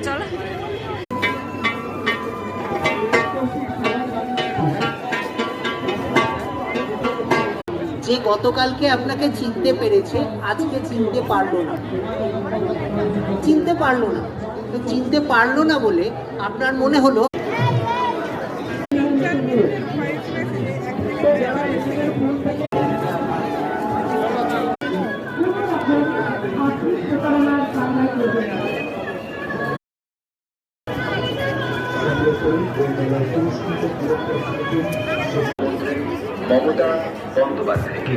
চলো। যে গতকালকে আপনাকে চিনতে পেরেছে আজকে চিনতে পারলো না, চিনতে পারলো না, তো চিনতে পারলো না বলে আপনার মনে হলো মমতা বন্দ্যোপাধ্যায়কে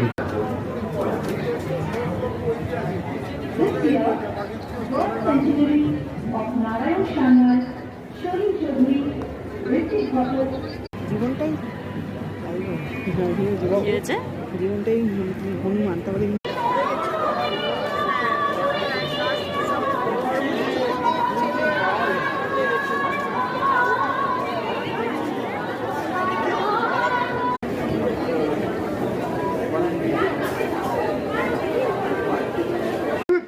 জীবনটাই জীবনটাই হনুমান তাহলে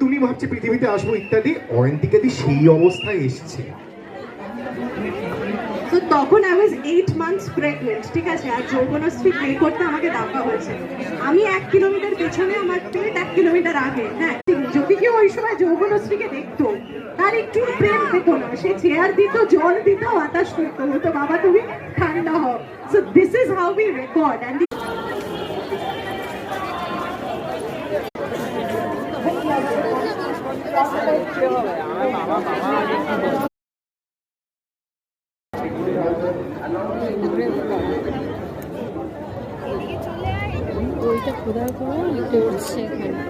তুমি ভাবছি পৃথিবীতে আসবো ইত্যাদি, অয়ন্তিকাদি সেই অবস্থায় এসছে। তো তখন I was 8 months pregnant, ঠিক আছে, আর যৌবনশ্রী প্লে করতে আমাকে ডাকা হয়েছে। আমি 1 কিলোমিটার পেছনে, আমার পেট 1 কিলোমিটার আগে। হ্যাঁ, যদি কেউ ওই সময় যৌবনশ্রীকে দেখতো তার একটু প্রেম পেত না, সে চেয়ার দিত, জল দিত, বাতাস করতো, বলতো বাবা তুমি ঠান্ডা হও। So this is how we record and ওইটা খোদার করে করছে এখানে।